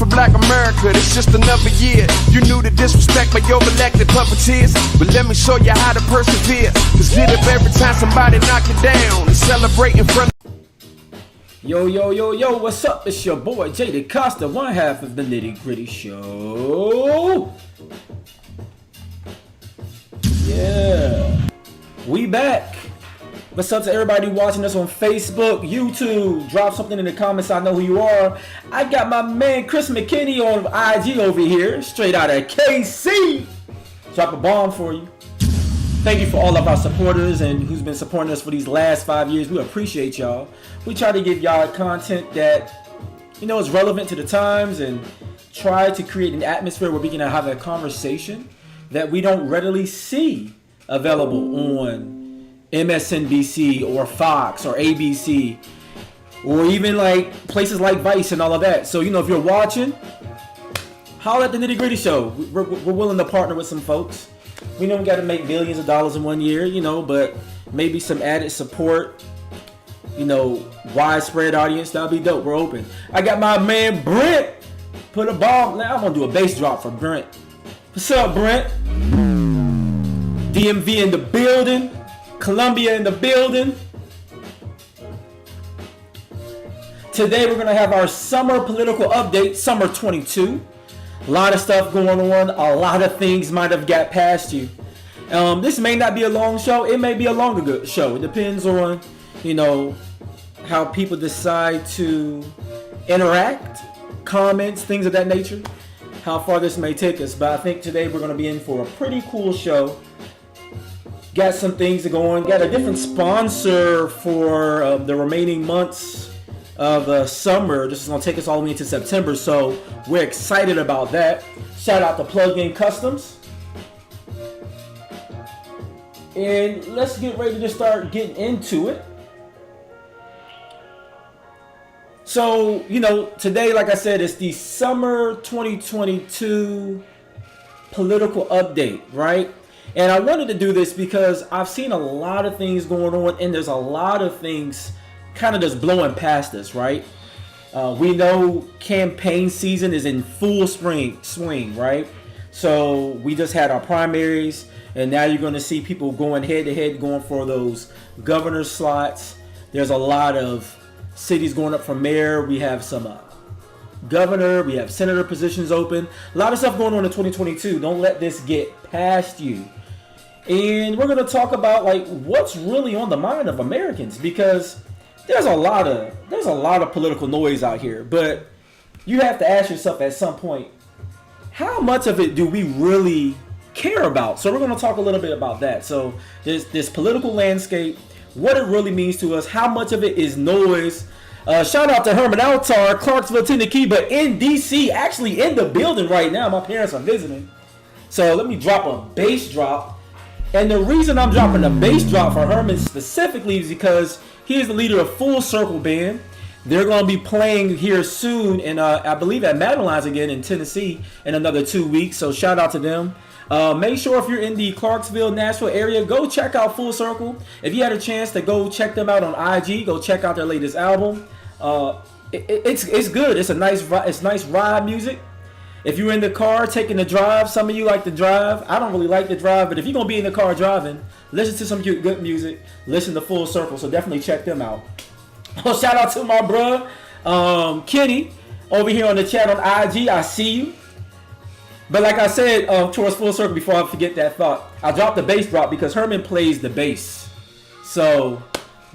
for Black America. It's just another year. You knew the disrespect by your elected puppeteers, but let me show you how to persevere. Cause get up every time somebody knock you down and celebrate in front of. Yo, yo, yo, yo, what's up? It's your boy, J.D. Costa, one half of the Nitty Gritty Show. Yeah, we back. What's up to everybody watching us on Facebook, YouTube? Drop something in the comments, I know who you are. I got my man Chris McKinney on IG over here, straight out of KC. Drop a bomb for you. Thank you for all of our supporters and who's been supporting us for these last 5 years. We appreciate y'all. We try to give y'all content that, you know, is relevant to the times and try to create an atmosphere where we can have a conversation that we don't readily see available on MSNBC or Fox or ABC or even like places like Vice and all of that. So, you know, if you're watching, holler at the Nitty Gritty Show. We're willing to partner with some folks. We know we got to make billions of dollars in 1 year, you know, but maybe some added support, you know, widespread audience, that'll be dope. We're open. I got my man Brent. Put a bomb. Now I'm going to do a bass drop for Brent. What's up, Brent? DMV in the building. Columbia in the building. Today we're going to have our summer political update, summer 22. A lot of stuff going on. A lot of things might have got past you. This may not be a long show. It may be a longer show. It depends on, you know, how people decide to interact, comments, things of that nature, how far this may take us. But I think today we're going to be in for a pretty cool show. Got some things going. Got a different sponsor for the remaining months of summer. This is going to take us all the way into September, so we're excited about that. Shout out to Customz. And let's get ready to start getting into it. So, you know, today, like I said, it's the summer 2022 political update, right? And I wanted to do this because I've seen a lot of things going on, and there's a lot of things kind of just blowing past us, right? We know campaign season is in full swing, right? So we just had our primaries, and now you're going to see people going head to head, going for those governor slots. There's a lot of cities going up for mayor. We have some governor, we have senator positions open. A lot of stuff going on in 2022. Don't let this get past you. And we're going to talk about like what's really on the mind of Americans, because there's a lot of political noise out here, but you have to ask yourself at some point, how much of it do we really care about? So we're going to talk a little bit about that. So this political landscape, what it really means to us, how much of it is noise. Shout out to Herman Altar, Clarksville, Tennessee, but in DC, actually in the building right now. My parents are visiting. So let me drop a bass drop. And the reason I'm dropping a bass drop for Herman specifically is because he is the leader of Full Circle Band. They're going to be playing here soon, and I believe at Madeline's again in Tennessee in another 2 weeks. So shout out to them. Make sure if you're in the Clarksville, Nashville area, go check out Full Circle. If you had a chance to go check them out on IG, go check out their latest album. It's good. It's nice ride music. If you're in the car taking a drive, some of you like to drive. I don't really like to drive, but if you're going to be in the car driving, listen to some good music. Listen to Full Circle, so definitely check them out. Oh, shout out to my bruh, Kenny, over here on the chat on IG. I see you. But like I said, towards Full Circle, before I forget that thought, I dropped the bass drop because Herman plays the bass. So,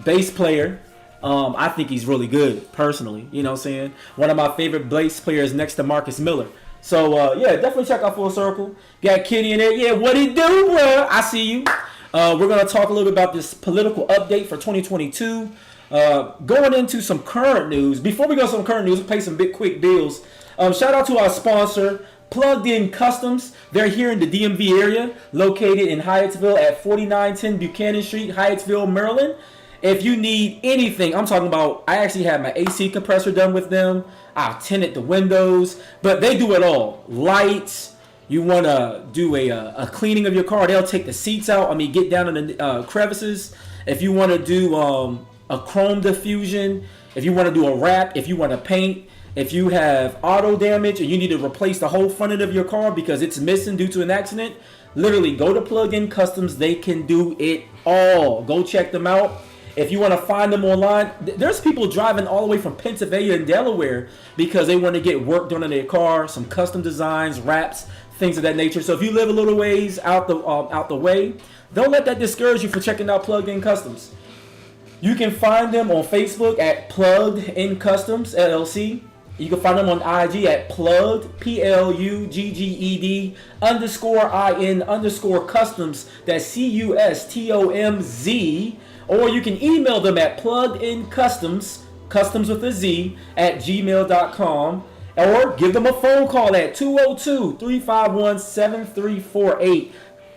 bass player. I think he's really good, personally. You know what I'm saying? One of my favorite bass players next to Marcus Miller. So, yeah, definitely check out Full Circle. Got Kenny in there. Yeah, what it do, bro? I see you. We're going to talk a little bit about this political update for 2022. Going into some current news. Before we go to some current news, we'll pay some big quick bills. Shout out to our sponsor, Plugged In Customz. They're here in the DMV area, located in Hyattsville at 4910 Buchanan Street, Hyattsville, Maryland. If you need anything, I'm talking about, I actually had my AC compressor done with them. I've tinted the windows, but they do it all. Lights. You want to do a cleaning of your car, they'll take the seats out. I mean, get down in the crevices. If you want to do a chrome diffusion, if you want to do a wrap, if you want to paint, If you have auto damage and you need to replace the whole front end of your car because it's missing due to an accident, literally go to Plug-in Customz. They can do it all. Go check them out. If you want to find them online, there's people driving all the way from Pennsylvania and Delaware because they want to get work done on their car, some custom designs, wraps, things of that nature. So if you live a little ways out the way, don't let that discourage you for checking out Plug-in Customz. You can find them on Facebook at Plugged-in Customz LLC. You can find them on IG at Plugged, PLUGGED _IN _Customs. That's CUSTOMZ. Or you can email them at pluggedincustoms, customs with a Z, at gmail.com. Or give them a phone call at 202-351-7348.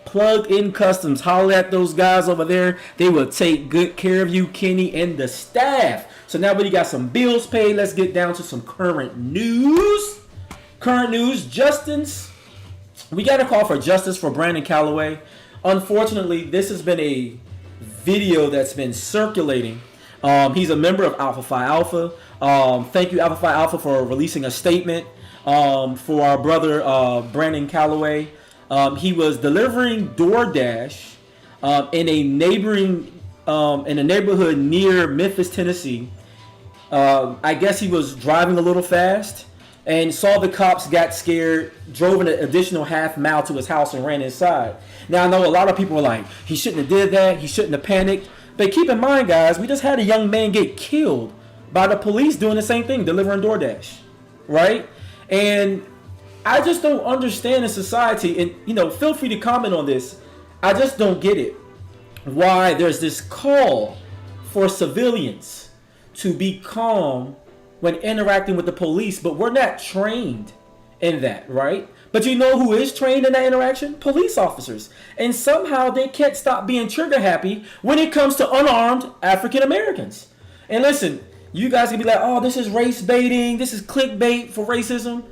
Plug-in Customz. Holler at those guys over there. They will take good care of you, Kenny, and the staff. So now we got some bills paid. Let's get down to some current news. We got a call for justice for Brandon Calloway. Unfortunately, this has been a video that's been circulating. He's a member of Alpha Phi Alpha. Thank you, Alpha Phi Alpha, for releasing a statement for our brother Brandon Calloway. He was delivering DoorDash in a neighborhood near Memphis, Tennessee. I guess he was driving a little fast and saw the cops, got scared, drove an additional half mile to his house and ran inside. Now, I know a lot of people are like, he shouldn't have did that, he shouldn't have panicked. But keep in mind, guys, we just had a young man get killed by the police doing the same thing, delivering DoorDash, right? And I just don't understand in society, and feel free to comment on this. I just don't get it. Why there's this call for civilians to be calm when interacting with the police, but we're not trained in that, right? But you know who is trained in that interaction? Police officers. And somehow they can't stop being trigger happy when it comes to unarmed African Americans. And listen, you guys can be like, oh, this is race baiting, this is clickbait for racism.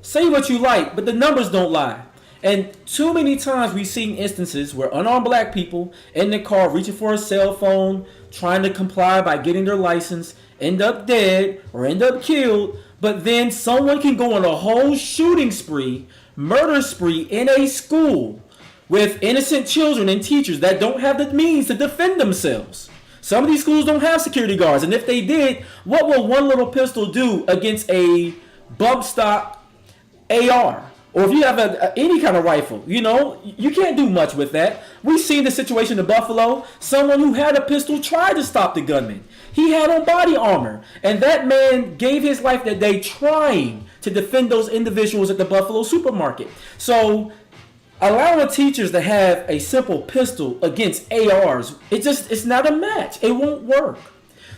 Say what you like, but the numbers don't lie. And too many times we've seen instances where unarmed black people in the car reaching for a cell phone, trying to comply by getting their license, end up dead or end up killed, but then someone can go on a whole shooting spree, murder spree in a school with innocent children and teachers that don't have the means to defend themselves. Some of these schools don't have security guards, and if they did, what will one little pistol do against a bump stock AR? Or if you have any kind of rifle, you can't do much with that. We've seen the situation in Buffalo. Someone who had a pistol tried to stop the gunman. He had on body armor, and that man gave his life that day trying to defend those individuals at the Buffalo supermarket. So allowing teachers to have a simple pistol against ARs, it's not a match. It won't work.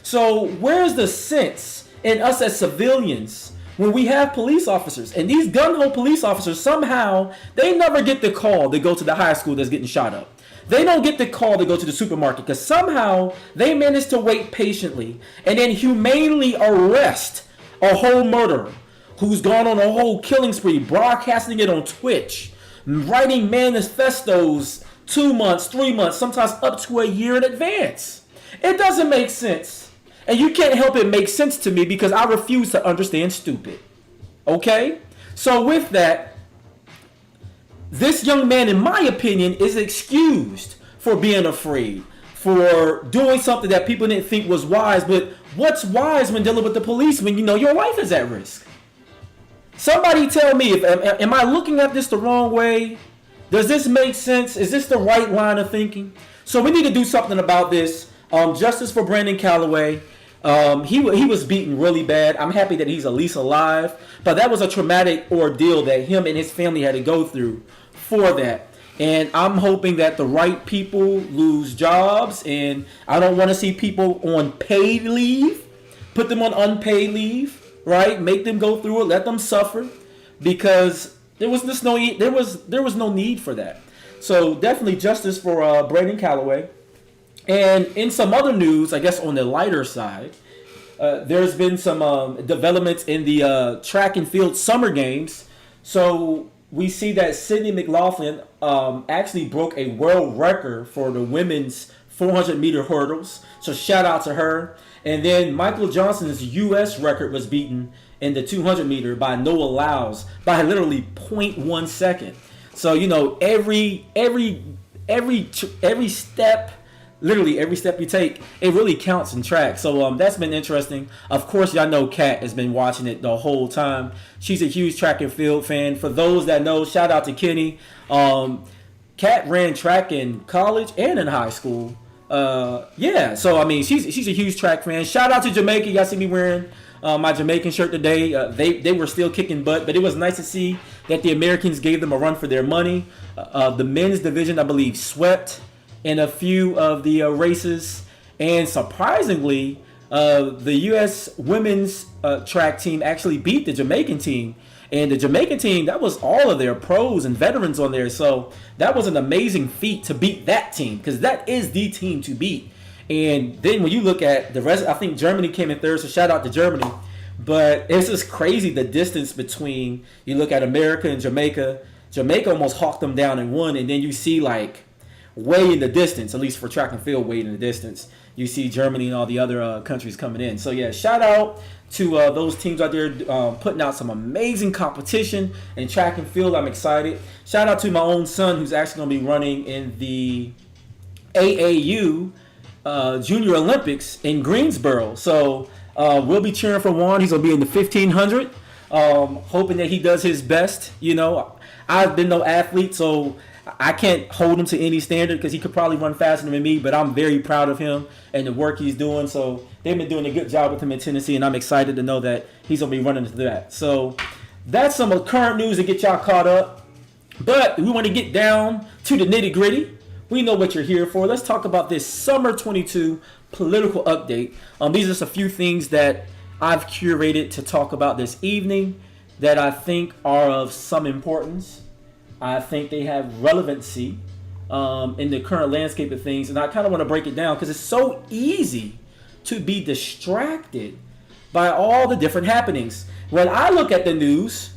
So where's the sense in us as civilians when we have police officers? And these gun-ho police officers, somehow, they never get the call to go to the high school that's getting shot up. They don't get the call to go to the supermarket because somehow they manage to wait patiently and then humanely arrest a whole murderer who's gone on a whole killing spree, broadcasting it on Twitch, writing manifestos 2 months, 3 months, sometimes up to a year in advance. It doesn't make sense. And you can't help it make sense to me because I refuse to understand stupid. Okay? So with that, this young man, in my opinion, is excused for being afraid, for doing something that people didn't think was wise. But what's wise when dealing with the police when you know your life is at risk? Somebody tell me, am I looking at this the wrong way? Does this make sense? Is this the right line of thinking? So we need to do something about this. Justice for Brandon Calloway. He was beaten really bad. I'm happy that he's at least alive. But that was a traumatic ordeal that him and his family had to go through for that. And I'm hoping that the right people lose jobs. And I don't want to see people on paid leave. Put them on unpaid leave, right? Make them go through it. Let them suffer. Because there was no need for that. So definitely justice for Brandon Calloway. And in some other news, I guess on the lighter side, there's been some developments in the track and field summer games. So we see that Sydney McLaughlin actually broke a world record for the women's 400 meter hurdles. So shout out to her. And then Michael Johnson's U.S. record was beaten in the 200 meter by Noah Lyles by literally zero point 0.1 second. So every step, literally every step you take, it really counts in track. So that's been interesting. Of course, y'all know Kat has been watching it the whole time. She's a huge track and field fan. For those that know, shout out to Kenny. Kat ran track in college and in high school. So I mean, she's a huge track fan. Shout out to Jamaica. Y'all see me wearing my Jamaican shirt today. They were still kicking butt, but it was nice to see that the Americans gave them a run for their money. The men's division, I believe, swept in a few of the races, and surprisingly, the U.S. women's track team actually beat the Jamaican team. And the Jamaican team, that was all of their pros and veterans on there. So that was an amazing feat to beat that team, because that is the team to beat. And then when you look at the rest, I think Germany came in third, so shout out to Germany. But it's just crazy the distance between, you look at America and Jamaica. Jamaica almost hawked them down and won, and then you see like way in the distance, at least for track and field, way in the distance, you see Germany and all the other countries coming in. So yeah, shout out to those teams out there putting out some amazing competition in track and field. I'm excited. Shout out to my own son, who's actually going to be running in the AAU Junior Olympics in Greensboro. So we'll be cheering for Juan. He's going to be in the 1500. Hoping that he does his best. You know, I've been no athlete, so I can't hold him to any standard because he could probably run faster than me, but I'm very proud of him and the work he's doing. So they've been doing a good job with him in Tennessee, and I'm excited to know that he's going to be running into that. So that's some of current news to get y'all caught up. But we want to get down to the nitty gritty. We know what you're here for. Let's talk about this Summer 22 political update. These are just a few things that I've curated to talk about this evening that I think are of some importance. I think they have relevancy in the current landscape of things. And I kind of want to break it down because it's so easy to be distracted by all the different happenings. When I look at the news,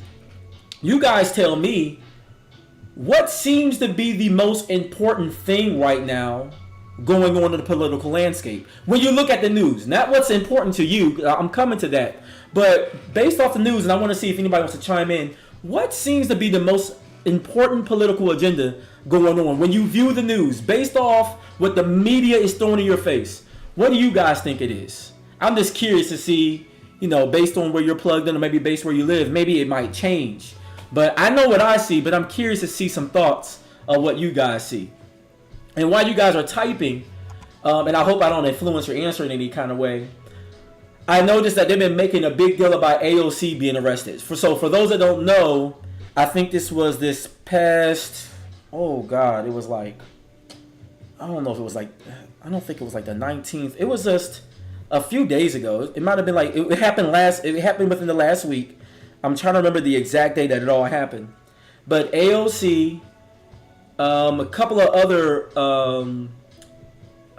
you guys tell me what seems to be the most important thing right now going on in the political landscape. When you look at the news, not what's important to you, I'm coming to that. But based off the news, and I want to see if anybody wants to chime in, what seems to be the most important political agenda going on when you view the news based off what the media is throwing in your face? What do you guys think it is? I'm just curious to see, based on where you're plugged in or maybe based where you live, maybe it might change. But I know what I see, but I'm curious to see some thoughts of what you guys see. And while you guys are typing, and I hope I don't influence your answer in any kind of way, I noticed that they've been making a big deal about AOC being arrested. So for those that don't know, I think this was this past, it was like, I don't think it was like the 19th. It was just a few days ago. It might have been like, it happened within the last week. I'm trying to remember the exact day that it all happened. But AOC, a couple of other,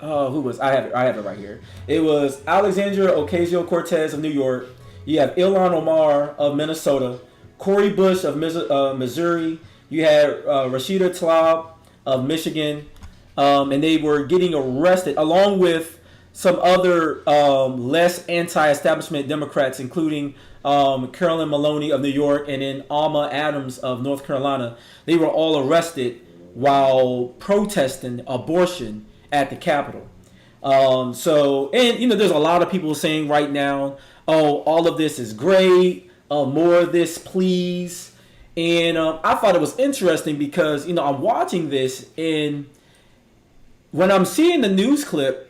I have it right here. It was Alexandria Ocasio-Cortez of New York. You have Ilhan Omar of Minnesota. Cori Bush of Missouri. You had Rashida Tlaib of Michigan. And they were getting arrested along with some other less anti-establishment Democrats, including Carolyn Maloney of New York and then Alma Adams of North Carolina. They were all arrested while protesting abortion at the Capitol. There's a lot of people saying right now, all of this is great. More of this, please. And I thought it was interesting because, I'm watching this, and when I'm seeing the news clip,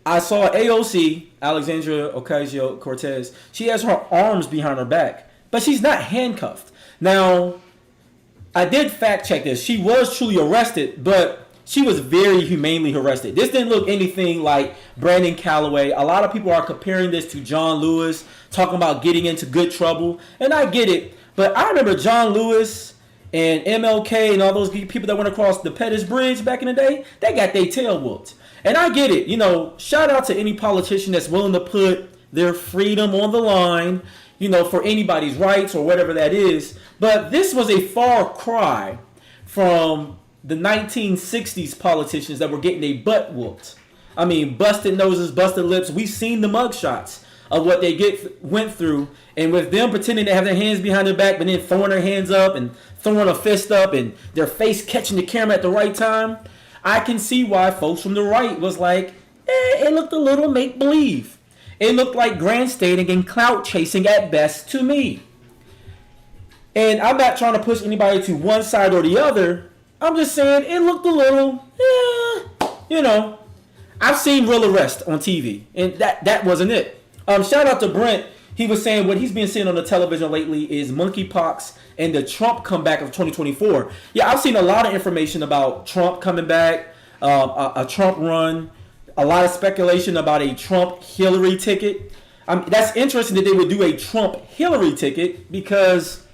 I saw AOC, Alexandria Ocasio-Cortez. She has her arms behind her back, but she's not handcuffed. Now, I did fact check this. She was truly arrested, but she was very humanely arrested. This didn't look anything like Brandon Calloway. A lot of people are comparing this to John Lewis, talking about getting into good trouble. And I get it. But I remember John Lewis and MLK and all those people that went across the Pettus Bridge back in the day. They got their tail whooped. And I get it. Shout out to any politician that's willing to put their freedom on the line, for anybody's rights or whatever that is. But this was a far cry from the 1960s politicians that were getting their butt whooped. I mean, busted noses, busted lips. We've seen the mugshots of what they went through, and with them pretending to have their hands behind their back, but then throwing their hands up and throwing a fist up and their face catching the camera at the right time, I can see why folks from the right was like, it looked a little make-believe. It looked like grandstanding and clout chasing at best to me. And I'm not trying to push anybody to one side or the other. I'm just saying it looked a little, I've seen real arrest on TV, and that wasn't it. Shout out to Brent. He was saying what he's been seeing on the television lately is monkeypox and the Trump comeback of 2024. Yeah, I've seen a lot of information about Trump coming back, a Trump run, a lot of speculation about a Trump-Hillary ticket. That's interesting that they would do a Trump-Hillary ticket because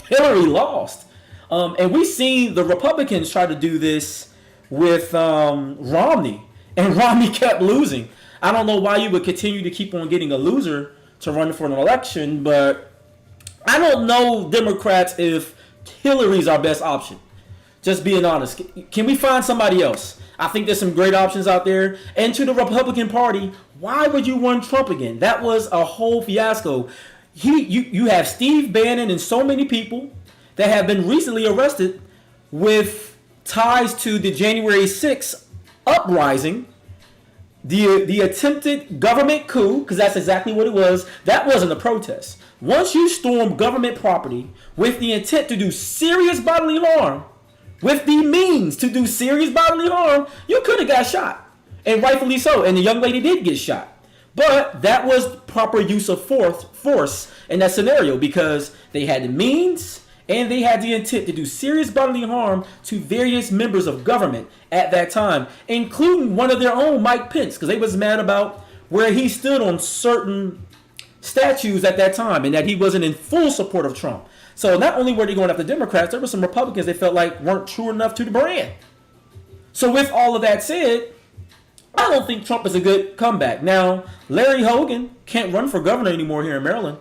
Hillary lost. And we've seen the Republicans try to do this with Romney, and Romney kept losing. I don't know why you would continue to keep on getting a loser to run for an election, but I don't know, Democrats, if Hillary's our best option. Just being honest. Can we find somebody else? I think there's some great options out there. And to the Republican Party, why would you run Trump again? That was a whole fiasco. You have Steve Bannon and so many people that have been recently arrested with ties to the January 6th uprising, the attempted government coup, because that's exactly what it was. That wasn't a protest. Once you storm government property with the intent to do serious bodily harm, with the means to do serious bodily harm, you could have got shot. And rightfully so. And the young lady did get shot. But that was proper use of force in that scenario because they had the means and they had the intent to do serious bodily harm to various members of government at that time, including one of their own, Mike Pence, because they was mad about where he stood on certain statues at that time and that he wasn't in full support of Trump. So not only were they going after Democrats, there were some Republicans they felt like weren't true enough to the brand. So with all of that said, I don't think Trump is a good comeback. Now, Larry Hogan can't run for governor anymore here in Maryland.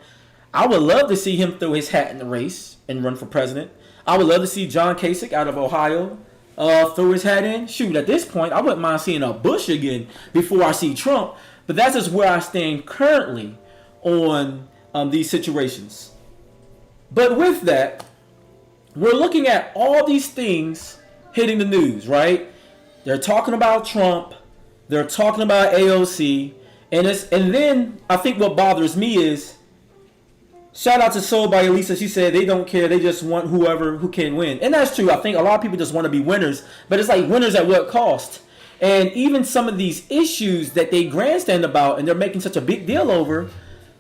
I would love to see him throw his hat in the race and run for president. I would love to see John Kasich out of Ohio throw his hat in. Shoot, at this point, I wouldn't mind seeing a Bush again before I see Trump. But that's just where I stand currently on these situations. But with that, we're looking at all these things hitting the news, right? They're talking about Trump. They're talking about AOC. And then I think what bothers me is, shout out to Soul by Elisa. She said they don't care. They just want who can win. And that's true. I think a lot of people just want to be winners. But it's like winners at what cost? And even some of these issues that they grandstand about and they're making such a big deal over,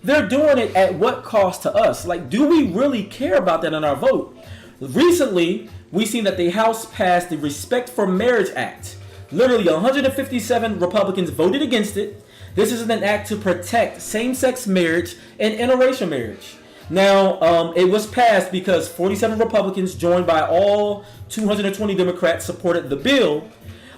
they're doing it at what cost to us? Like, do we really care about that in our vote? Recently, we've seen that the House passed the Respect for Marriage Act. Literally 157 Republicans voted against it. This is an act to protect same-sex marriage and interracial marriage. Now, it was passed because 47 Republicans, joined by all 220 Democrats, supported the bill.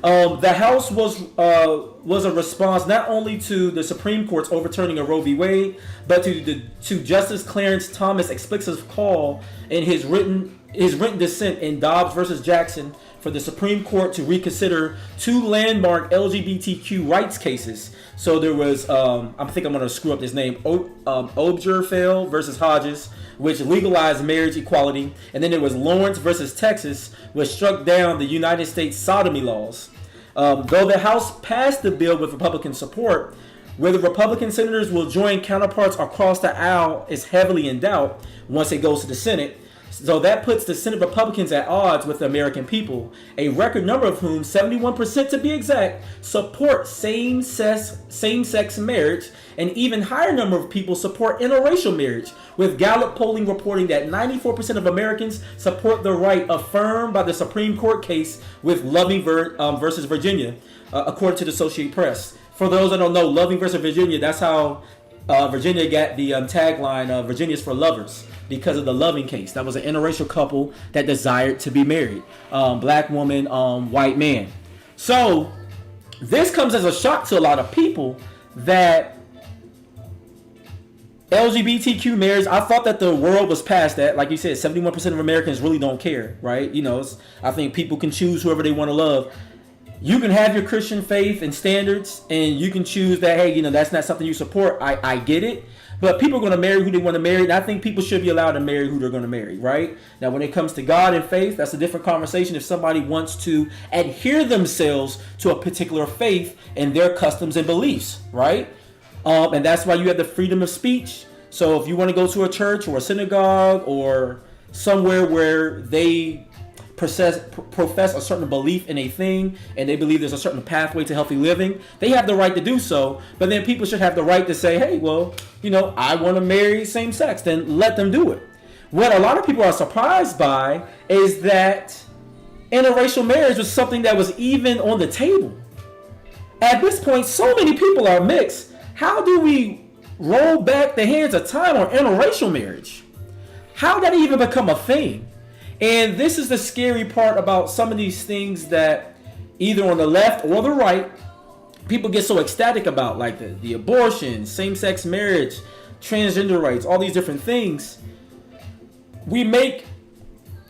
The House was a response not only to the Supreme Court's overturning of Roe v. Wade, but to Justice Clarence Thomas' explicit call in his written dissent in Dobbs versus Jackson for the Supreme Court to reconsider two landmark LGBTQ rights cases. So there was, I think I'm going to screw up this name, Obergefell versus Hodges, which legalized marriage equality. And then there was Lawrence versus Texas, which struck down the United States sodomy laws. Though the House passed the bill with Republican support, whether Republican senators will join counterparts across the aisle is heavily in doubt once it goes to the Senate. So that puts the Senate Republicans at odds with the American people, a record number of whom, 71% to be exact, support same-sex marriage, and even higher number of people support interracial marriage, with Gallup polling reporting that 94% of Americans support the right affirmed by the Supreme Court case with Loving versus Virginia, according to the Associated Press. For those that don't know, Loving versus Virginia, that's how Virginia got the tagline, Virginia's for lovers, because of the Loving case. That was an interracial couple that desired to be married. Black woman, white man. So this comes as a shock to a lot of people that LGBTQ marriage, I thought that the world was past that. Like you said, 71% of Americans really don't care, right? I think people can choose whoever they want to love. You can have your Christian faith and standards, and you can choose that, hey, that's not something you support. I get it. But people are going to marry who they want to marry, and I think people should be allowed to marry who they're going to marry, right? Now, when it comes to God and faith, that's a different conversation. If somebody wants to adhere themselves to a particular faith and their customs and beliefs, right? And that's why you have the freedom of speech. So if you want to go to a church or a synagogue or somewhere where they profess a certain belief in a thing and they believe there's a certain pathway to healthy living, they have the right to do so. But then people should have the right to say, hey, well, I want to marry same sex, then let them do it. What a lot of people are surprised by is that interracial marriage was something that was even on the table. At this point, so many people are mixed. How do we roll back the hands of time on interracial marriage? How did that even become a thing? And this is the scary part about some of these things that either on the left or the right, people get so ecstatic about, like the abortion, same-sex marriage, transgender rights, all these different things. We make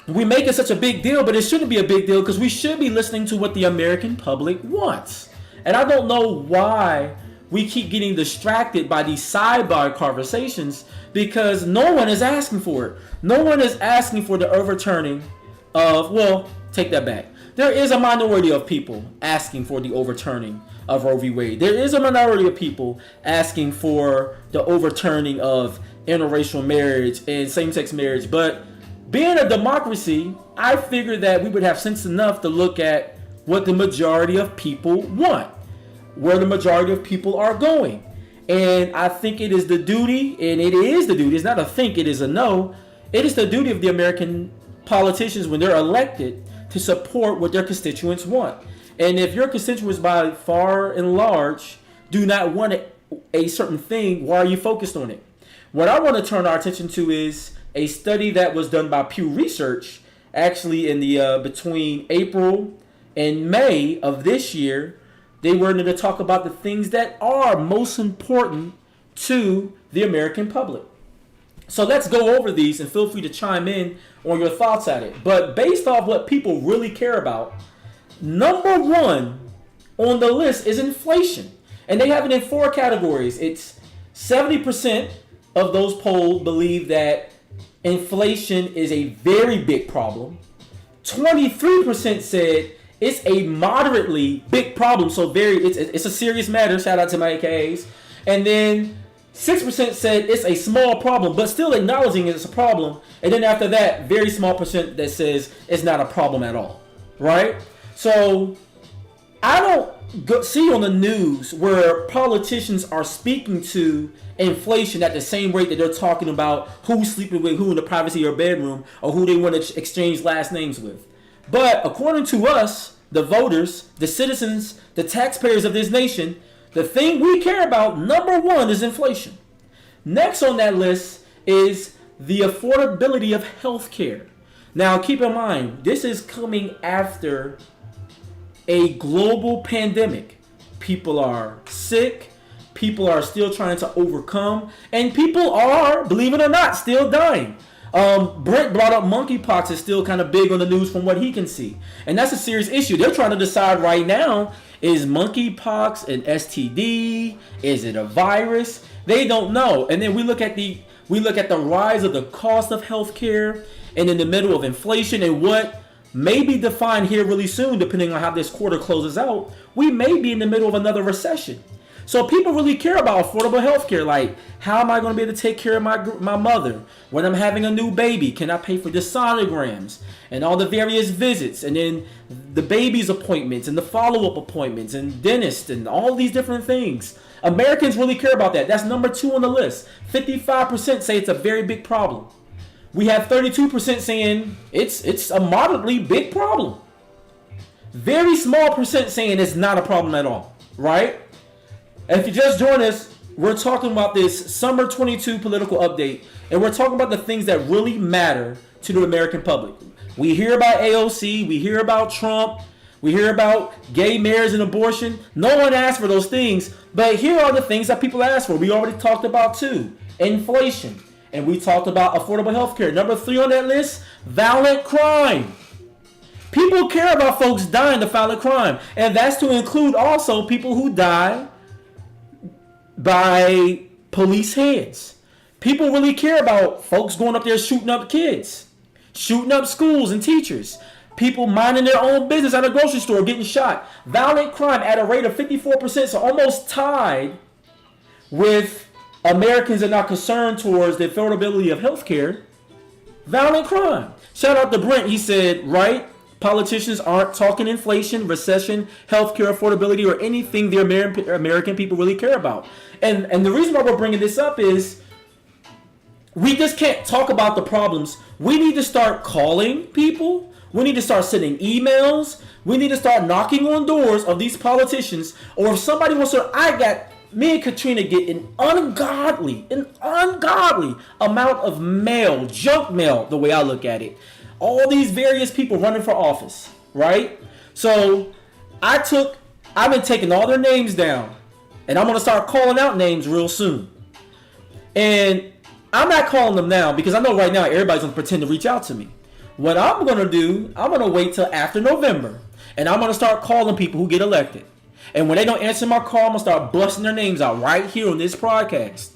it such a big deal, but it shouldn't be a big deal because we should be listening to what the American public wants. And I don't know why we keep getting distracted by these sidebar conversations because no one is asking for it. No one is asking for the overturning of, well, take that back. There is a minority of people asking for the overturning of Roe v. Wade. There is a minority of people asking for the overturning of interracial marriage and same-sex marriage. But being a democracy, I figured that we would have sense enough to look at what the majority of people want, where the majority of people are going. And I think it is the duty, and it is the duty, it's not a think, it is a no. It is the duty of the American politicians when they're elected to support what their constituents want. And if your constituents by far and large do not want a certain thing, why are you focused on it? What I want to turn our attention to is a study that was done by Pew Research, actually in the between April and May of this year. They were going to talk about the things that are most important to the American public. So let's go over these and feel free to chime in on your thoughts at it. But based off what people really care about, number one on the list is inflation. And they have it in 4 categories. It's 70% of those polled believe that inflation is a very big problem. 23% said it's a moderately big problem, so it's a serious matter. Shout out to my AKAs. And then 6% said it's a small problem, but still acknowledging it's a problem. And then after that, very small percent that says it's not a problem at all, right? So I don't see on the news where politicians are speaking to inflation at the same rate that they're talking about who's sleeping with who in the privacy of their bedroom or who they want to exchange last names with. But according to us, the voters, the citizens, the taxpayers of this nation, the thing we care about, number one, is inflation. Next on that list is the affordability of health care. Now, keep in mind, this is coming after a global pandemic. People are sick. People are still trying to overcome. And people are, believe it or not, still dying. Brent brought up monkeypox is still kind of big on the news from what he can see. And that's a serious issue. They're trying to decide right now, is monkeypox an STD? Is it a virus? They don't know. And then we look at the rise of the cost of healthcare and in the middle of inflation and what may be defined here really soon, depending on how this quarter closes out, we may be in the middle of another recession. So people really care about affordable health care. Like, how am I going to be able to take care of my mother when I'm having a new baby? Can I pay for the sonograms and all the various visits and then the baby's appointments and the follow-up appointments and dentists and all these different things? Americans really care about that. That's number 2 on the list. 55% say it's a very big problem. We have 32% saying it's a moderately big problem. Very small percent saying it's not a problem at all, right? And if you just joined us, we're talking about this Summer 22 political update, and we're talking about the things that really matter to the American public. We hear about AOC, we hear about Trump, we hear about gay mayors and abortion. No one asked for those things, but here are the things that people ask for. We already talked about 2, inflation, and we talked about affordable health care. Number 3 on that list, violent crime. People care about folks dying to violent crime. And that's to include also people who die by police hands. People really care about folks going up there shooting up kids, shooting up schools and teachers. People minding their own business at a grocery store getting shot. Violent crime at a rate of 54%, so almost tied with Americans are not concerned towards the affordability of healthcare. Violent crime. Shout out to Brent. He said, right, politicians aren't talking inflation, recession, healthcare affordability, or anything the American people really care about. And the reason why we're bringing this up is we just can't talk about the problems. We need to start calling people. We need to start sending emails. We need to start knocking on doors of these politicians. Or if somebody wants to, me and Katrina get an ungodly amount of mail, junk mail, the way I look at it. All these various people running for office, right? So I've been taking all their names down, and I'm going to start calling out names real soon. And I'm not calling them now because I know right now everybody's going to pretend to reach out to me. What I'm going to do, I'm going to wait till after November, and I'm going to start calling people who get elected. And when they don't answer my call, I'm going to start busting their names out right here on this podcast.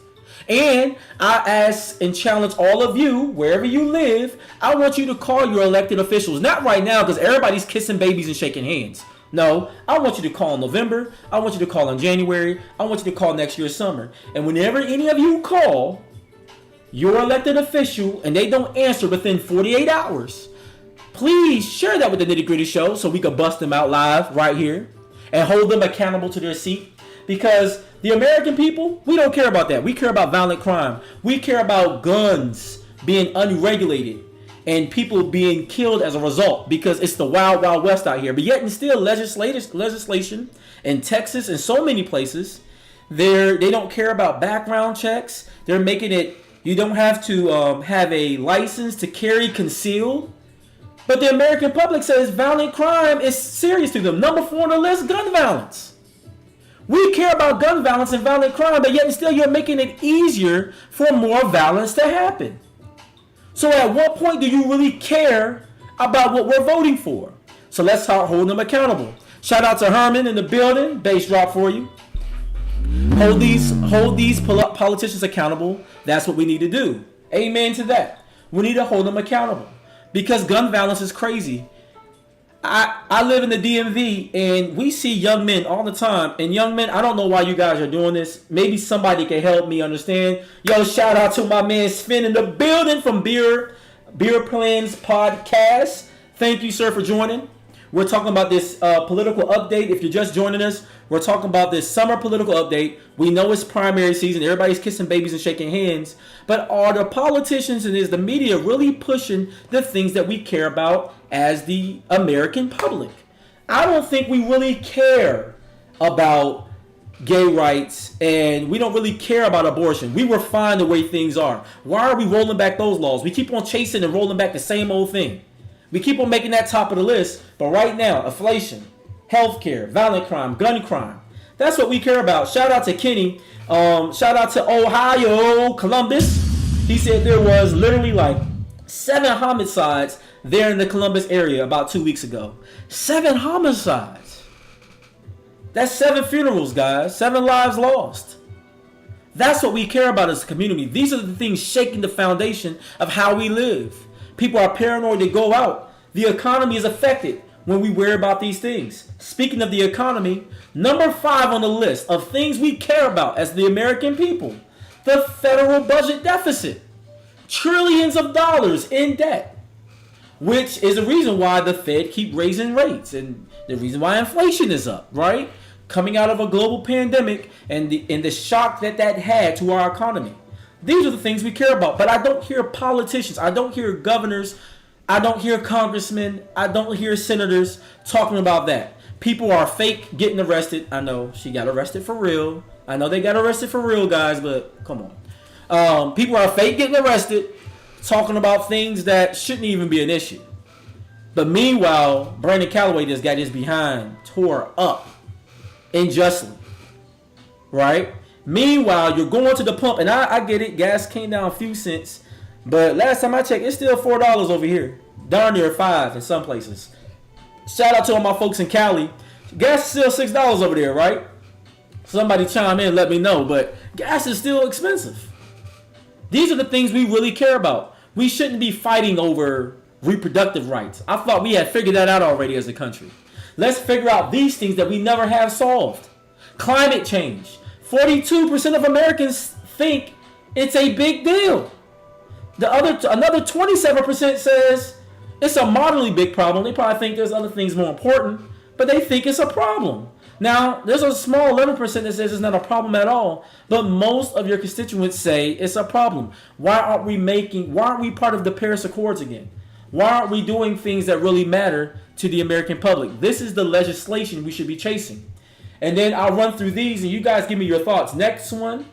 And I ask and challenge all of you, wherever you live, I want you to call your elected officials. Not right now because everybody's kissing babies and shaking hands. No, I want you to call in November. I want you to call in January. I want you to call next year's summer. And whenever any of you call your elected official and they don't answer within 48 hours, please share that with the Nitty Gritty Show so we can bust them out live right here and hold them accountable to their seat. Because the American people, we don't care about that. We care about violent crime. We care about guns being unregulated and people being killed as a result because it's the wild, wild west out here. But yet and still legislation in Texas and so many places, they don't care about background checks. They're making it, you don't have to have a license to carry concealed. But the American public says violent crime is serious to them. Number 4 on the list, gun violence. We care about gun violence and violent crime, but yet and still you're making it easier for more violence to happen. So at what point do you really care about what we're voting for? So let's start holding them accountable. Shout out to Herman in the building. Bass drop for you. Hold these politicians accountable. That's what we need to do. Amen to that. We need to hold them accountable. Because gun violence is crazy. I live in the DMV and we see young men all the time. And young men, I don't know why you guys are doing this. Maybe somebody can help me understand. Yo, shout out to my man Sven in the building from Beer Plans Podcast. Thank you, sir, for joining. We're talking about this political update. If you're just joining us, we're talking about this summer political update. We know it's primary season. Everybody's kissing babies and shaking hands. But are the politicians and is the media really pushing the things that we care about as the American public? I don't think we really care about gay rights and we don't really care about abortion. We were fine the way things are. Why are we rolling back those laws? We keep on chasing and rolling back the same old thing. We keep on making that top of the list, but right now, inflation, healthcare, violent crime, gun crime, that's what we care about. Shout out to Kenny. Shout out to Ohio, Columbus. He said there was literally like 7 homicides there in the Columbus area about 2 weeks ago. 7 homicides. That's 7 funerals, guys. 7 lives lost. That's what we care about as a community. These are the things shaking the foundation of how we live. People are paranoid to go out. The economy is affected when we worry about these things. Speaking of the economy, number 5 on the list of things we care about as the American people, the federal budget deficit. Trillions of dollars in debt, which is the reason why the Fed keep raising rates and the reason why inflation is up, right? Coming out of a global pandemic and the shock that had to our economy. These are the things we care about. But I don't hear politicians, I don't hear governors, I don't hear congressmen, I don't hear senators talking about that. People are fake getting arrested. I know she got arrested for real. I know they got arrested for real, guys, but come on. People are fake getting arrested, talking about things that shouldn't even be an issue. But meanwhile, Brandon Calloway just got his behind tore up unjustly, right? Meanwhile, you're going to the pump, and I get it, gas came down a few cents, but last time I checked, it's still $4 over here. Darn near $5 in some places. Shout out to all my folks in Cali. Gas is still $6 over there, right? Somebody chime in, let me know. But gas is still expensive. These are the things we really care about. We shouldn't be fighting over reproductive rights. I thought we had figured that out already as a country. Let's figure out these things that we never have solved. Climate change. 42% of Americans think it's a big deal. Another 27% says it's a moderately big problem. They probably think there's other things more important, but they think it's a problem. Now, there's a small 11% that says it's not a problem at all, but most of your constituents say it's a problem. Why aren't we part of the Paris Accords again? Why aren't we doing things that really matter to the American public? This is the legislation we should be chasing. And then I'll run through these and you guys give me your thoughts. Next one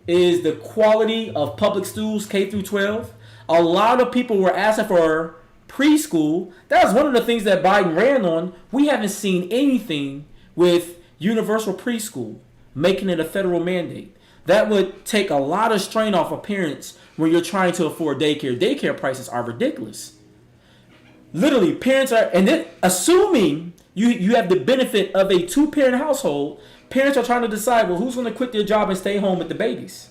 is the quality of public schools K through 12. A lot of people were asking for preschool. That was one of the things that Biden ran on. We haven't seen anything with universal preschool, making it a federal mandate. That would take a lot of strain off of parents when you're trying to afford daycare. Daycare prices are ridiculous. Literally, parents are, and then assuming you have the benefit of a two-parent household, parents are trying to decide, well, who's going to quit their job and stay home with the babies?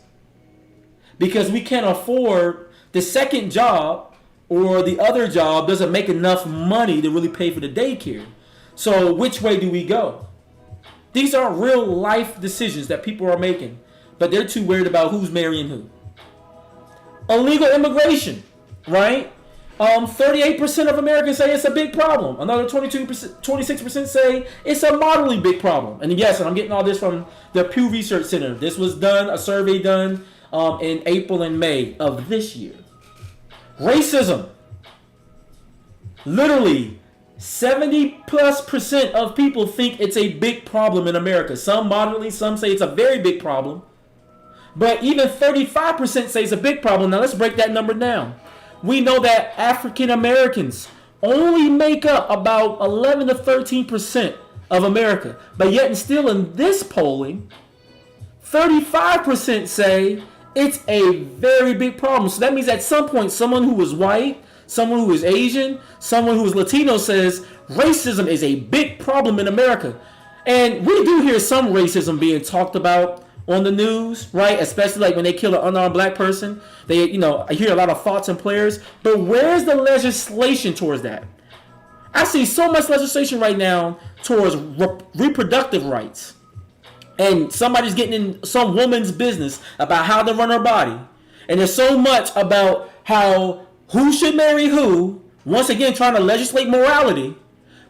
Because we can't afford the second job, or the other job doesn't make enough money to really pay for the daycare. So which way do we go? These are real life decisions that people are making, but they're too worried about who's marrying who. Illegal immigration, right? 38% of Americans say it's a big problem. Another 26% say it's a moderately big problem. And yes, I'm getting all this from the Pew Research Center. This was done, a survey done in April and May of this year. Racism. Literally, 70+% of people think it's a big problem in America. Some moderately, some say it's a very big problem. But even 35% say it's a big problem. Now let's break that number down. We know that African Americans only make up about 11 to 13% of America. But yet and still in this polling, 35% say it's a very big problem. So that means at some point, someone who is white, someone who is Asian, someone who is Latino says racism is a big problem in America. And we do hear some racism being talked about on the news, right? Especially like when they kill an unarmed black person. I hear a lot of thoughts and prayers. But where's the legislation towards that? I see so much legislation right now towards reproductive rights. And somebody's getting in some woman's business about how to run her body. And there's so much about who should marry who, once again trying to legislate morality,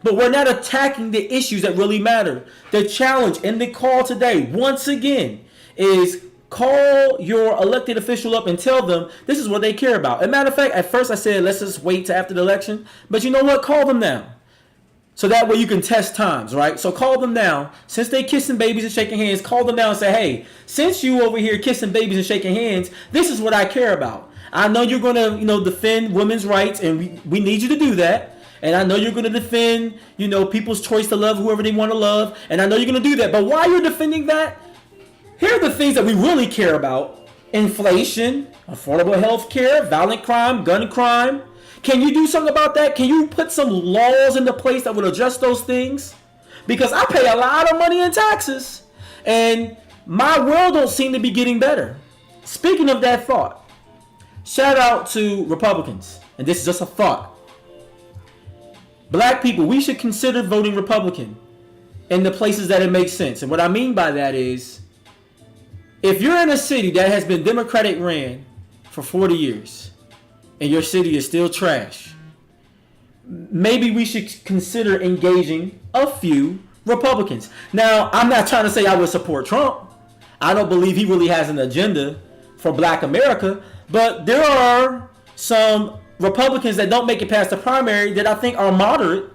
but we're not attacking the issues that really matter. The challenge and the call today, once again, is call your elected official up and tell them this is what they care about. As a matter of fact, at first I said let's just wait till after the election, but you know what? Call them now. So that way you can test times, right? So call them now. Since they kissing babies and shaking hands, call them now and say, hey, since you over here kissing babies and shaking hands, this is what I care about. I know you're going to, defend women's rights, and we need you to do that. And I know you're going to defend, people's choice to love whoever they want to love. And I know you're going to do that. But while you're defending that, here are the things that we really care about. Inflation, affordable health care, violent crime, gun crime. Can you do something about that? Can you put some laws into place that would address those things? Because I pay a lot of money in taxes, and my world don't seem to be getting better. Speaking of that thought, shout out to Republicans, and this is just a thought. Black people, we should consider voting Republican in the places that it makes sense. And what I mean by that is, if you're in a city that has been Democratic ran for 40 years, and your city is still trash, maybe we should consider engaging a few Republicans. Now, I'm not trying to say I would support Trump. I don't believe he really has an agenda for Black America, but there are some Republicans that don't make it past the primary that I think are moderate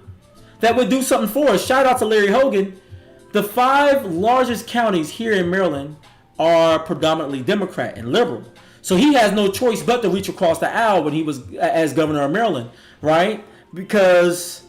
that would do something for us. Shout out to Larry Hogan. The 5 largest counties here in Maryland are predominantly Democrat and liberal. So he has no choice but to reach across the aisle when he was as governor of Maryland, right? Because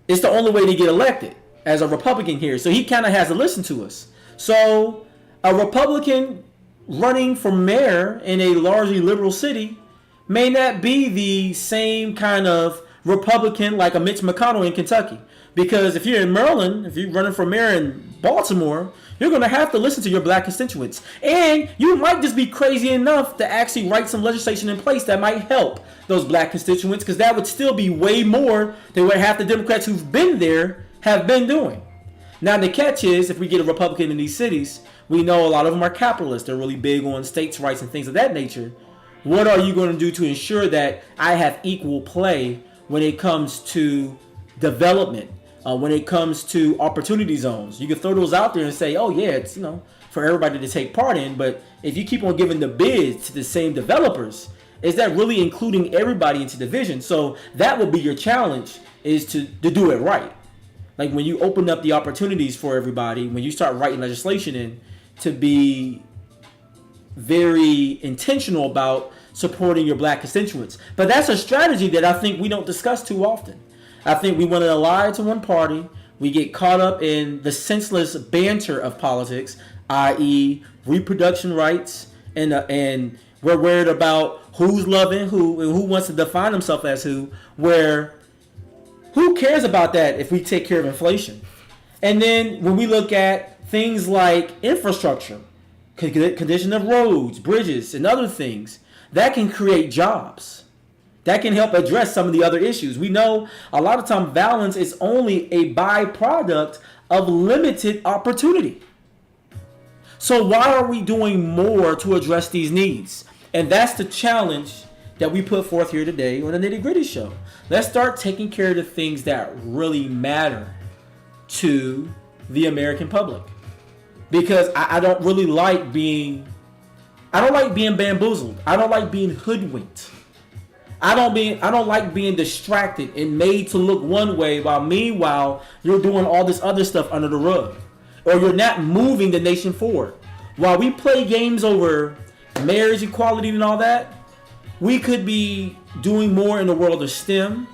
it's the only way to get elected as a Republican here. So he kind of has to listen to us. So a Republican running for mayor in a largely liberal city may not be the same kind of Republican like a Mitch McConnell in Kentucky. Because if you're in Maryland, if you're running for mayor in Baltimore, you're going to have to listen to your black constituents. And you might just be crazy enough to actually write some legislation in place that might help those black constituents, because that would still be way more than what half the Democrats who've been there have been doing. Now, the catch is, if we get a Republican in these cities, we know a lot of them are capitalists. They're really big on states' rights and things of that nature. What are you going to do to ensure that I have equal play when it comes to development? When it comes to opportunity zones, you can throw those out there and say, oh yeah, it's, for everybody to take part in. But if you keep on giving the bids to the same developers, is that really including everybody into the vision? So that will be your challenge, is to do it right. Like when you open up the opportunities for everybody, when you start writing legislation in, to be very intentional about supporting your black constituents. But that's a strategy that I think we don't discuss too often. I think we want to ally to one party. We get caught up in the senseless banter of politics, i.e. reproduction rights, and we're worried about who's loving who and who wants to define himself as who, where who cares about that if we take care of inflation? And then when we look at things like infrastructure, condition of roads, bridges, and other things, that can create jobs. That can help address some of the other issues. We know a lot of time violence is only a byproduct of limited opportunity. So why are we doing more to address these needs? And that's the challenge that we put forth here today on the Nitty Gritty Show. Let's start taking care of the things that really matter to the American public. Because I don't really like being bamboozled. I don't like being hoodwinked. I don't like being distracted and made to look one way while meanwhile you're doing all this other stuff under the rug. Or you're not moving the nation forward. While we play games over marriage equality and all that, we could be doing more in the world of STEM.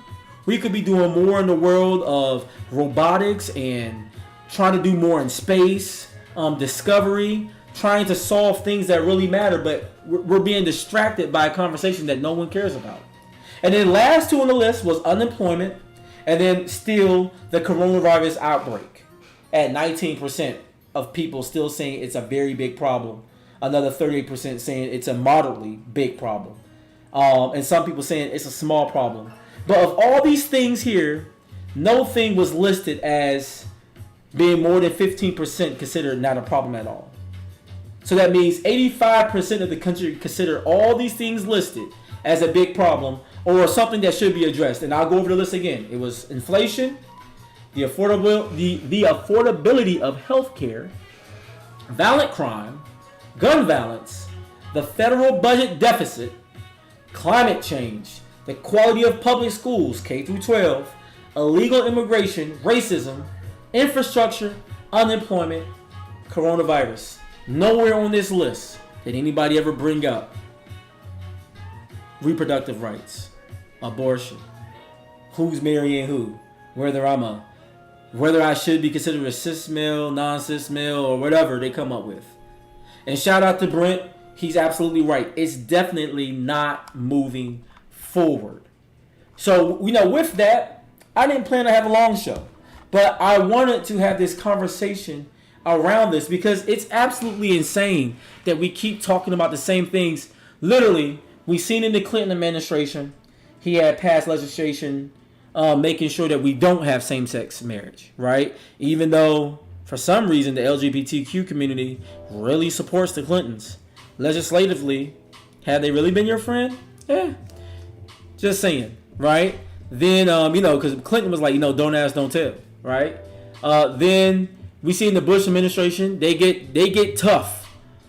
We could be doing more in the world of robotics and trying to do more in space, discovery, trying to solve things that really matter, but we're being distracted by a conversation that no one cares about. And then last two on the list was unemployment, and then still the coronavirus outbreak at 19% of people still saying it's a very big problem. Another 38% saying it's a moderately big problem. And some people saying it's a small problem. But of all these things here, no thing was listed as being more than 15% considered not a problem at all. So that means 85% of the country consider all these things listed as a big problem or something that should be addressed. And I'll go over the list again. It was inflation, the affordability of healthcare, violent crime, gun violence, the federal budget deficit, climate change, the quality of public schools, K through 12, illegal immigration, racism, infrastructure, unemployment, coronavirus. Nowhere on this list did anybody ever bring up reproductive rights, abortion, who's marrying who, whether I should be considered a cis male, non-cis male, or whatever they come up with. And shout out to Brent, he's absolutely right. It's definitely not moving forward. So, with that, I didn't plan to have a long show, but I wanted to have this conversation around this because it's absolutely insane that we keep talking about the same things. Literally, we've seen in the Clinton administration, he had passed legislation making sure that we don't have same-sex marriage, right? Even though, for some reason, the LGBTQ community really supports the Clintons. Legislatively, have they really been your friend? Yeah. Just saying, right? Then, because Clinton was like, don't ask, don't tell, right? Then we see in the Bush administration, they get tough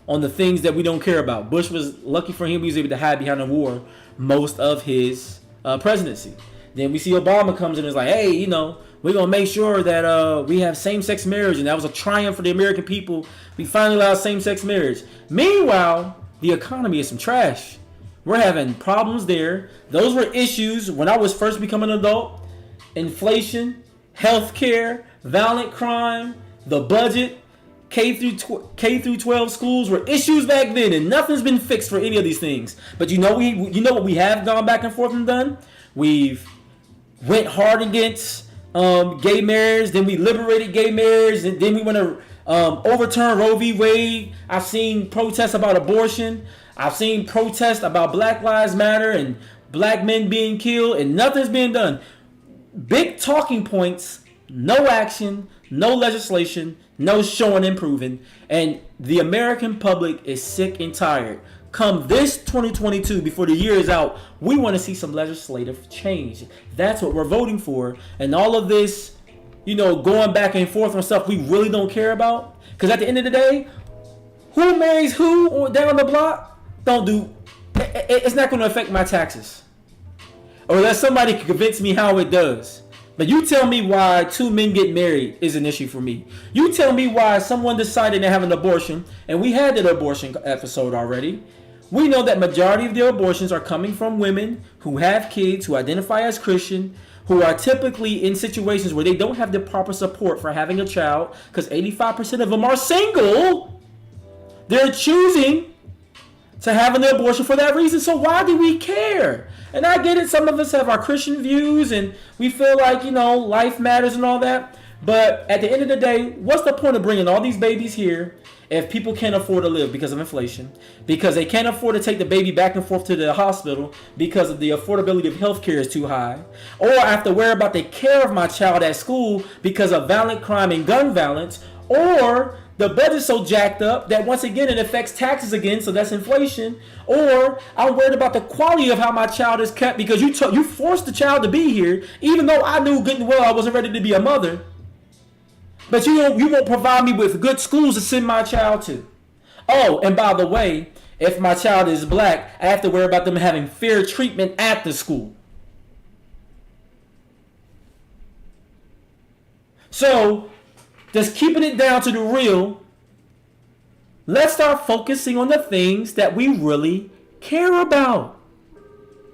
on the things that we don't care about. Bush was lucky for him; he was able to hide behind a war most of his presidency. Then we see Obama comes in and is like, hey, we're gonna make sure that we have same-sex marriage, and that was a triumph for the American people. We finally allowed same-sex marriage. Meanwhile, the economy is some trash. We're having problems there. Those were issues when I was first becoming an adult. Inflation, healthcare, violent crime, the budget, K through 12 schools were issues back then, and nothing's been fixed for any of these things. But you know what we have gone back and forth and done? We've went hard against gay marriage. Then we liberated gay marriage. And then we want to overturn Roe v. Wade. I've seen protests about abortion. I've seen protests about Black Lives Matter and black men being killed, and nothing's being done. Big talking points, no action, no legislation, no showing and proving. And the American public is sick and tired. Come this 2022, before the year is out, we want to see some legislative change. That's what we're voting for. And all of this, going back and forth on stuff we really don't care about. Because at the end of the day, who marries who down the block? It's not going to affect my taxes. Or unless somebody can convince me how it does. But you tell me why 2 men get married is an issue for me. You tell me why someone decided to have an abortion, and we had that abortion episode already. We know that majority of the abortions are coming from women who have kids, who identify as Christian, who are typically in situations where they don't have the proper support for having a child, because 85% of them are single. They're choosing to have an abortion for that reason. So why do we care? And I get it, some of us have our Christian views and we feel like, life matters and all that. But at the end of the day, what's the point of bringing all these babies here if people can't afford to live because of inflation? Because they can't afford to take the baby back and forth to the hospital because of the affordability of healthcare is too high. Or I have to worry about the care of my child at school because of violent crime and gun violence. Or the budget's so jacked up that once again it affects taxes again, so that's inflation. Or I'm worried about the quality of how my child is kept because you forced the child to be here, even though I knew good and well I wasn't ready to be a mother. But you won't provide me with good schools to send my child to. Oh, and by the way, if my child is black, I have to worry about them having fair treatment at the school. So, just keeping it down to the real, let's start focusing on the things that we really care about.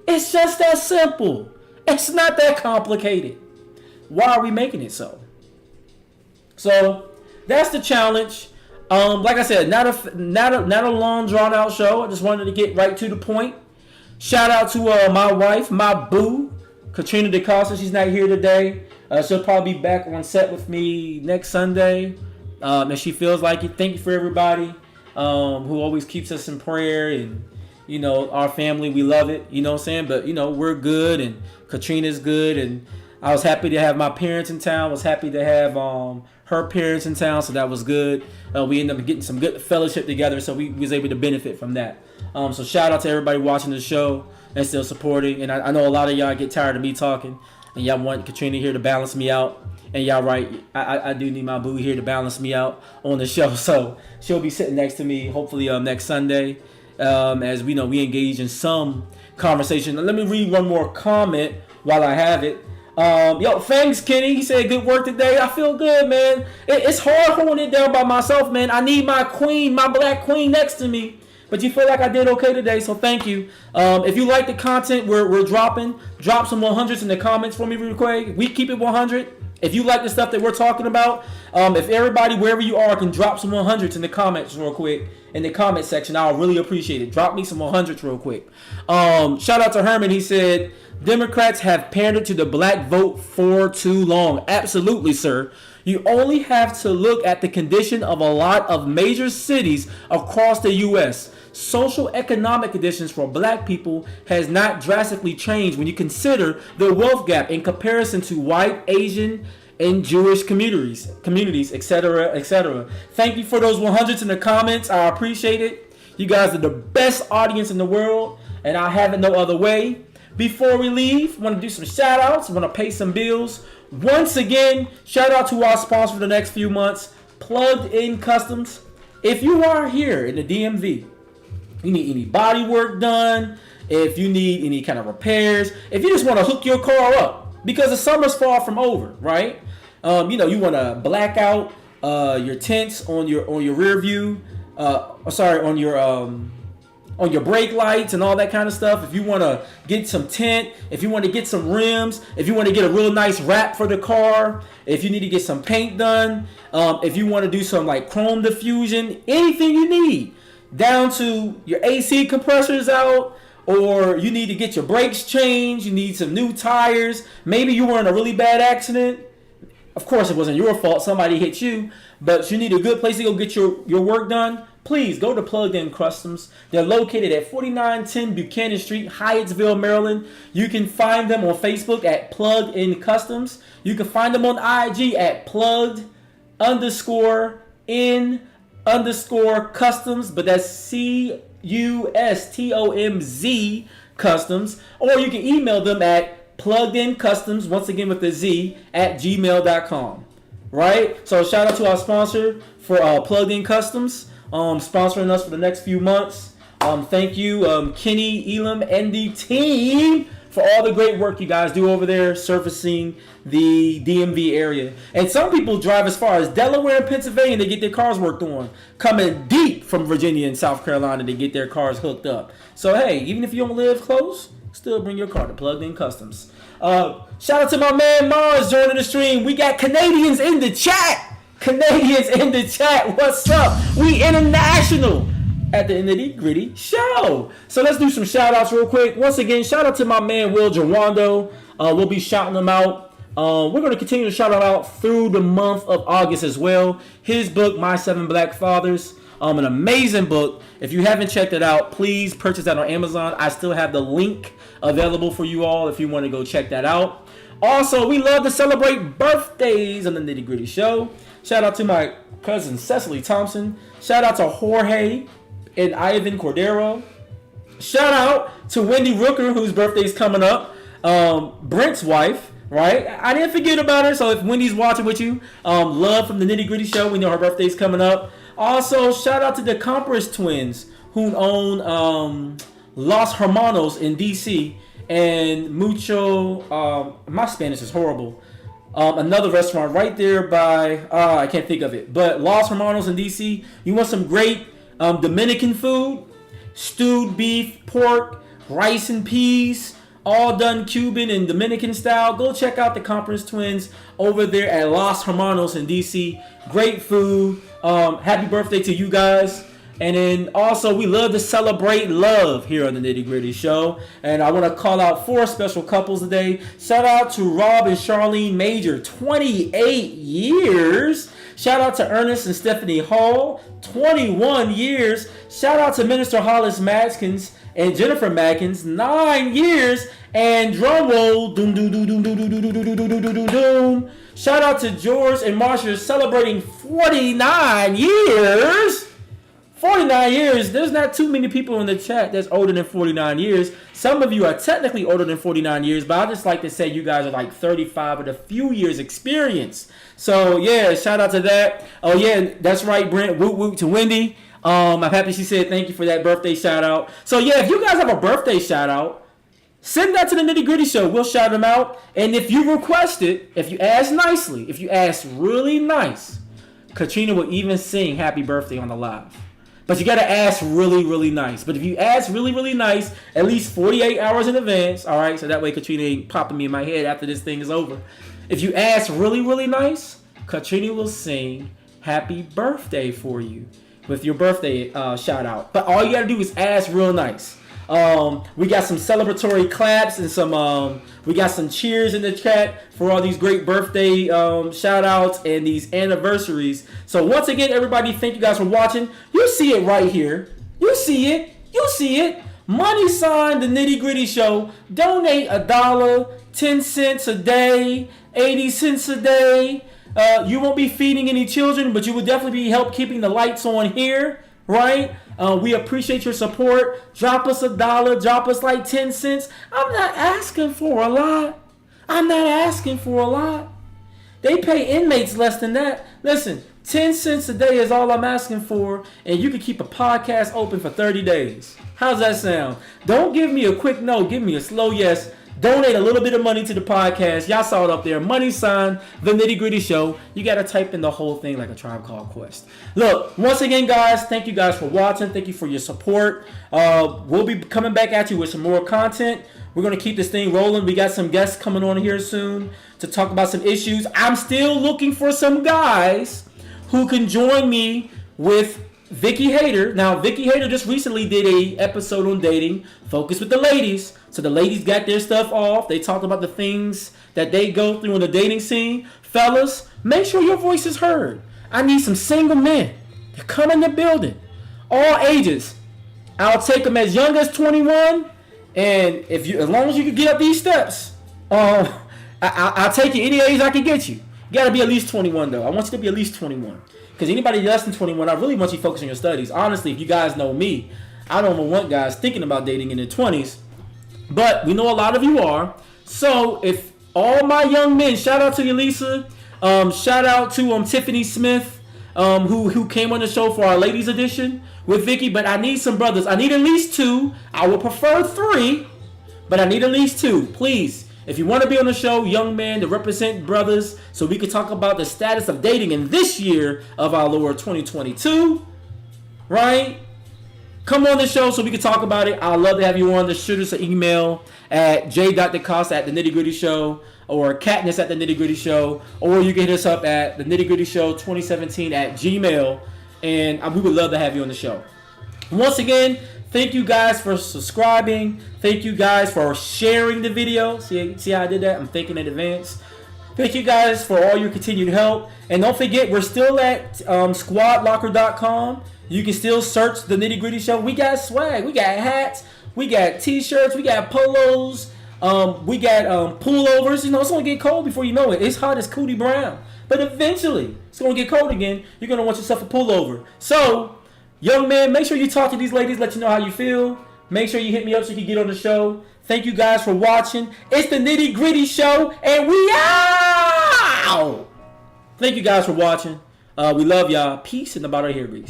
It's just that simple. It's not that complicated. Why are we making it so? So that's the challenge. Like I said, not a long drawn out show. I just wanted to get right to the point. Shout out to my wife, my boo, Katrina DeCosta. She's not here today. She'll probably be back on set with me next Sunday. And she feels like it. Thank you for everybody who always keeps us in prayer. And, our family, we love it. You know what I'm saying? But, we're good. And Katrina's good. And I was happy to have my parents in town. I was happy to have her parents in town. So that was good. We ended up getting some good fellowship together. So we was able to benefit from that. So shout out to everybody watching the show and still supporting. And I know a lot of y'all get tired of me talking. And y'all want Katrina here to balance me out. And y'all right, I do need my boo here to balance me out on the show. So she'll be sitting next to me hopefully next Sunday. As we know, we engage in some conversation. Let me read one more comment while I have it. Thanks, Kenny. He said, good work today. I feel good, man. It's hard holding it down by myself, man. I need my queen, my black queen next to me. But you feel like I did okay today, so thank you. If you like the content we're dropping, drop some 100s in the comments for me real quick. We keep it 100. If you like the stuff that we're talking about, if everybody, wherever you are, can drop some 100s in the comments real quick, in the comment section, I'll really appreciate it. Drop me some 100s real quick. Shout out to Herman. He said, Democrats have pandered to the black vote for too long. Absolutely, sir. You only have to look at the condition of a lot of major cities across the U.S. Social economic conditions for black people has not drastically changed when you consider the wealth gap in comparison to white, Asian, and Jewish communities, etc., etc. Thank you for those 100s in the comments. I appreciate it. You guys are the best audience in the world, and I have it no other way. Before we leave, I want to do some shout outs. I want to pay some bills. Once again, shout out to our sponsor for the next few months, Plugged In Customz. If you are here in the DMV, you need any body work done, if you need any kind of repairs, if you just want to hook your car up, because the summer's far from over, right? You want to black out your tints on your rear view, on your brake lights and all that kind of stuff. If you want to get some tint, if you want to get some rims, if you want to get a real nice wrap for the car, if you need to get some paint done, if you want to do some like chrome diffusion, anything you need, down to your AC compressors out, or you need to get your brakes changed, you need some new tires, maybe you were in a really bad accident, of course, it wasn't your fault. Somebody hit you, but you need a good place to go get your work done. Please go to Plugged In Customz. They're located at 4910 Buchanan Street, Hyattsville, Maryland. You can find them on Facebook at Plugged In Customz. You can find them on IG at plugged_in_customz, but that's CUSTOMZ Customs. Or you can email them at pluggedincustomz, once again with the Z, at gmail.com. Right? So shout out to our sponsor for Plugged In Customz. Sponsoring us for the next few months. Thank you, Kenny, Elam, and the team for all the great work you guys do over there servicing the DMV area. And some people drive as far as Delaware and Pennsylvania to get their cars worked on, coming deep from Virginia and South Carolina to get their cars hooked up. So hey, even if you don't live close, still bring your car to Plugged In Customz. Shout out to my man Mars joining the stream. We got Canadians in the chat. What's up? We international at the Nitty Gritty Show. So let's do some shout outs real quick. Once again, shout out to my man Will Jawando. We'll be shouting him out. We're going to continue to shout him out through the month of August as well. His book, My 7 Black Fathers, an amazing book. If you haven't checked it out, please purchase that on Amazon. I still have the link available for you all if you want to go check that out. Also, we love to celebrate birthdays on the Nitty Gritty Show. Shout out to my cousin Cecily Thompson. Shout out to Jorge and Ivan Cordero. Shout out to Wendy Rooker, whose birthday is coming up. Brent's wife, right? I didn't forget about her, so if Wendy's watching with you, love from the Nitty Gritty Show. We know her birthday's coming up. Also, shout out to the Compress twins, who own Los Hermanos in D.C. and Mucho, my Spanish is horrible. Another restaurant right there by, I can't think of it, but Los Hermanos in DC. You want some great Dominican food? Stewed beef, pork, rice and peas, all done Cuban and Dominican style. Go check out the Compress twins over there at Los Hermanos in DC. Great food. Happy birthday to you guys. And then also, we love to celebrate love here on the Nitty Gritty Show. And I want to call out 4 special couples today. Shout out to Rob and Charlene Major, 28 years. Shout out to Ernest and Stephanie Hall, 21 years. Shout out to Minister Hollis Madkins and Jennifer Madkins, 9 years. And drum roll, doom doom doom doom doom doom doom doom doom doom doom doom. Shout out to George and Marsha celebrating 49 years. 49 years, there's not too many people in the chat that's older than 49 years. Some of you are technically older than 49 years, but I just like to say you guys are like 35 with a few years experience. So yeah, shout out to that. Oh yeah, that's right, Brent. Woot woot to Wendy. I'm happy she said thank you for that birthday shout out. So yeah, if you guys have a birthday shout out, send that to the Nitty Gritty Show. We'll shout them out. And if you request it, if you ask nicely, if you ask really nice, Katrina will even sing happy birthday on the live. But you gotta ask really, really nice. But if you ask really, really nice, at least 48 hours in advance, all right? So that way Katrina ain't popping me in my head after this thing is over. If you ask really, really nice, Katrina will sing happy birthday for you with your birthday shout out. But all you gotta do is ask real nice. We got some celebratory claps and some we got some cheers in the chat for all these great birthday shout outs and these anniversaries. So once again, everybody, thank you guys for watching. You see it right here. You see it. Money sign the Nitty Gritty Show. Donate $1, 10 cents a day, 80 cents a day. You won't be feeding any children, but you will definitely be help keeping the lights on here, right? We appreciate your support. Drop us $1, drop us like 10 cents. I'm not asking for a lot. They pay inmates less than that. Listen, 10 cents a day is all I'm asking for, and you can keep a podcast open for 30 days. How's that sound? Don't give me a quick no, give me a slow yes. Donate a little bit of money to the podcast. Y'all saw it up there. Money sign, The Nitty Gritty Show. You got to type in the whole thing like a Tribe Called Quest. Look, once again, guys, thank you guys for watching. Thank you for your support. We'll be coming back at you with some more content. We're going to keep this thing rolling. We got some guests coming on here soon to talk about some issues. I'm still looking for some guys who can join me with Vicky Hayter. Now, Vicky Hayter just recently did a episode on dating, focused with the ladies. So the ladies got their stuff off. They talked about the things that they go through in the dating scene. Fellas, make sure your voice is heard. I need some single men to come in the building. All ages. I'll take them as young as 21. And as long as you can get up these steps, I'll take you any age I can get you. You got to be at least 21, though. I want you to be at least 21. Because anybody less than 21, I really want you to focus on your studies. Honestly, if you guys know me, I don't want guys thinking about dating in their 20s. But we know a lot of you are. So if all my young men, shout out to Elisa, shout out to Tiffany Smith, who came on the show for our ladies edition with Vicky. But I need some brothers. I need at least 2. I would prefer 3, but I need at least 2. Please, if you want to be on the show, young man, to represent brothers, so we can talk about the status of dating in this year of our Lord 2022, right? Come on the show so we can talk about it. I'd love to have you on. Just shoot us an email at j.decosta@thenittygrittyshow or katniss@thenittygrittyshow, or you can hit us up at thenittygrittyshow2017@gmail, and we would love to have you on the show. Once again, thank you guys for subscribing. Thank you guys for sharing the video. See how I did that? I'm thinking in advance. Thank you guys for all your continued help. And don't forget, we're still at squadlocker.com. You can still search The Nitty Gritty Show. We got swag. We got hats. We got t-shirts. We got polos. We got pullovers. You know, it's going to get cold before you know it. It's hot as Cootie Brown. But eventually, it's going to get cold again. You're going to want yourself a pullover. So, young man, make sure you talk to these ladies. Let you know how you feel. Make sure you hit me up so you can get on the show. Thank you guys for watching. It's The Nitty Gritty Show. And we out! Thank you guys for watching. We love y'all. Peace and about our hair grease.